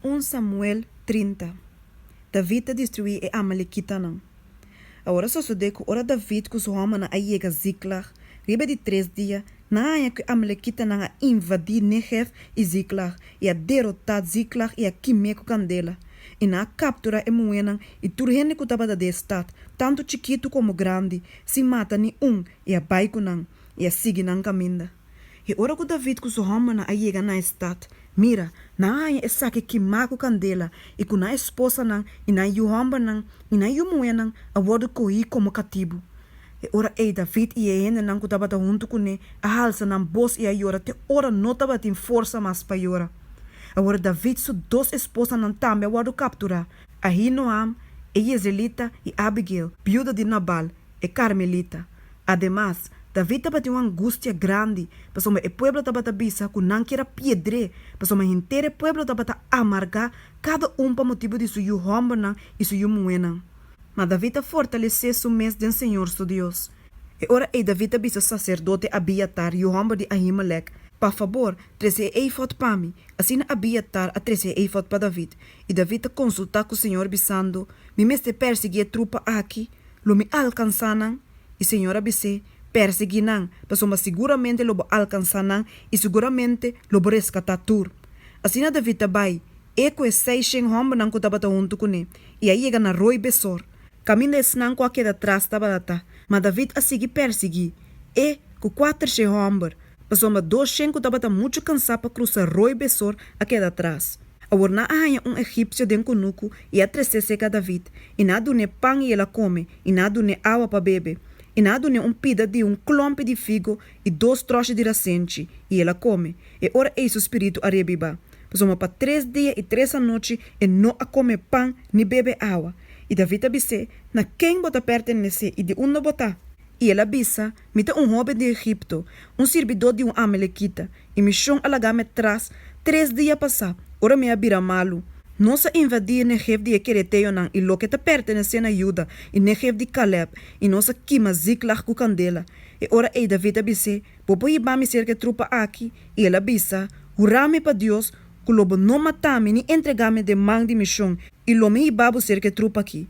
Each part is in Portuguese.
1 Samuel 30. David destruiu a Amalequita não. Agora só se que ora David com sua homem na aiega Ziklag, riba de 3 dias, na aia que Amalequita não invadir Negev e Ziklag, e a derrotar Ziklag e a quimé com candela. E na captura e moenang e turhene que estava da estado, tanto chiquito como grande, se mata ni e a baiko nang, e a sigue nang caminda. E ora que David com sua homem na aiega na estado, mira, na aia essa que queimar com candela, e com na esposa nang, e na yu homem nang, e na yu moenang, a bordo coi como cativo. E ora David e a ene nang que estava junto com ne, a halsa nang bos e a yora, te ora não estava tem força mais para yora. Agora David su 2 esposas não também agora capturar. Ahinoam, e Jezreelita e Abigail, viúva de Nabal, e Carmelita. Además, David estava tendo uma angústia grande, porque o povo estava bisa com não que era piedre, porque o inteiro povo estava amargar cada para motivo de seu homem e seu moena. Mas David fortaleceu seu mês do Senhor seu Deus. E ora David bisa sacerdote Abiatar e o homem de Ahimelech. Por favor, treze eifod para mim. Assim Abiatar a treze eifod para David. E David consulta com o Senhor bisando, me meste perseguir a trupa aqui, lo me alcançanan. E Senhor abise, perseguinan, mas seguramente lo alcançanan e seguramente lo rescatar tur. Assim David vai, e com esse 6 homens não estava junto com ele. E aí chega na roi besor. Caminho esnan com aquele atrás estava mas David a seguir perseguir. E com 4 homens. Passou uma 2 que estava muito cansado para cruzar roi besor aquele atrás. Agora na aia egípcio de conuco e a 13 seca David. E na dune pão e ela come. E na dune água para beber. E na dune pida de clompe de figo e 2 trouxas de racente. E ela come. E ora o espírito a rebiba. Passou para 3 dias e 3 noites e não a come pão nem bebe água. E David abisse, na quem bota pertenece e de onde botar? E ela bisa, mita jovem de Egipto, servidor de Amalequita, e me chão alagame atrás, 3 dias passar, ora me abira malo. Nossa invadir Negev de Equereteo nan, e lo que te pertenece na Juda, e Negev de Caleb, e nossa quima Ziklag com candela. E ora David abisse, popo ibame cerca trupa aqui, e ela bisa, jurame para Deus, que lobo não matame nem entregame de mão de michão, e lo me ibabo cerca trupa aqui.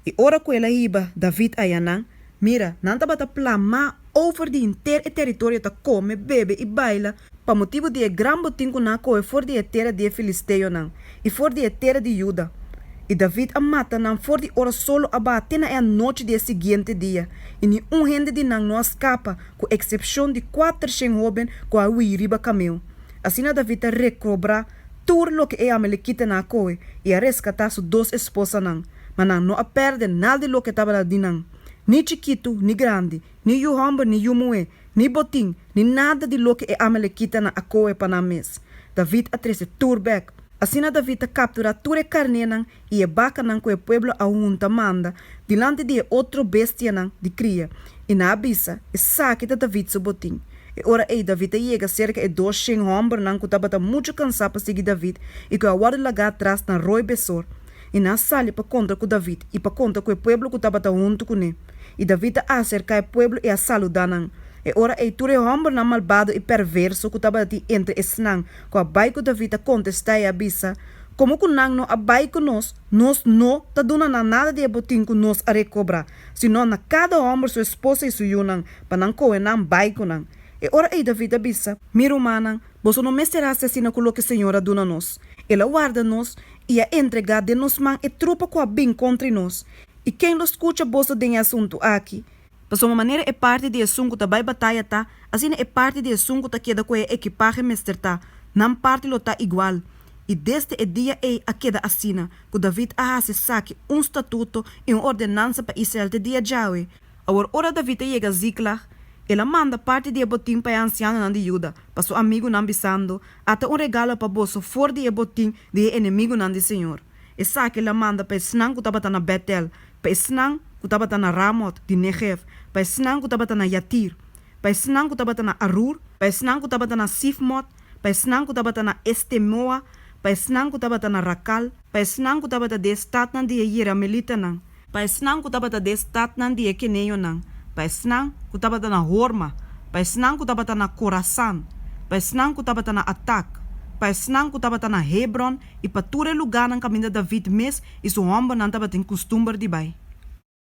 E ora com ela iba, David ayanan, mira, não estava a plamar over de inteiro território ta come, bebe e baila, para motivo de gran botim com na coe for de terra de Filisteu não, e for de terra de Juda. E David a mata não for de hora solo abate na noite do seguinte dia, e ni gente de não escapa, com exceção de 4 jovens com a riba caminho. Assim David a recobra tudo lo que Amalequita na coe, e a rescatar suas 2 esposas não, mas não a perde nada de lo que estava lá de não. Ni chiquito, ni grande, ni yu homem, ni yu moe, ni botim, ni nada de lo que Amalequita na acoe para mes. David a trece turbek. Assim David a captura ture carne e a baca que o pueblo a junta manda delante de outro bestia de cria. E na abisa, e saque da David seu botim. E ora David a chega cerca de 2 homens que estava muito cansado para seguir David e que a guarda lagar atrás na roi besor. E na sala para contra com David e para contra com o pueblo que estava junto com ele. E David a acercar o pueblo e a saludar. E ora ture homem malvado e perverso que estava entre esnan, com a baiko David a contestar e a bisa, como que não a baiko nós não está dando nada de botim que nós a recobrar, senão na cada homem sua esposa e sua yunang, para não coer não baiko não. E ora David a bisa, miro manang, você não me será assassina com o que a senhora dona nós. Ela guarda nós e a entregar de nós man e trupa com a bem contra nós. E quem lo escuta bolsa de assunto aqui? Para uma maneira é parte de assunto que vai batalha tá, assim é parte de assunto que queda com a equipagem mestre tá, não parte lo tá igual. E desde o dia a queda assina, que David a se saque estatuto e ordenança para Israel de dia Jawe. Agora ora David chega a Ziklag, ela manda parte de botim para a anciana de Juda, para seu amigo não bisando, até regalo para bolso fora de botim de inimigo não de Senhor. E saque ela manda para Snang que estava na Betel, para Snang que estava na Ramot de Negev, para Snang que estava na Yatir, para Snang que estava na Arur, para Snang que estava na Sifmot, para Snang que estava na Estemoa, para Snang que estava na Rakal, para Snang que estava de estado de Yeramelita não, para Snang que estava de estado de Keneo não, para Snang que estava na Horma, para Snang que estava na Coração, para Snang que estava na Atak, pa snang ku tabata na Hebron, e pa ture lugar ng caminho David mes, e su homem não tava tem costume de bai.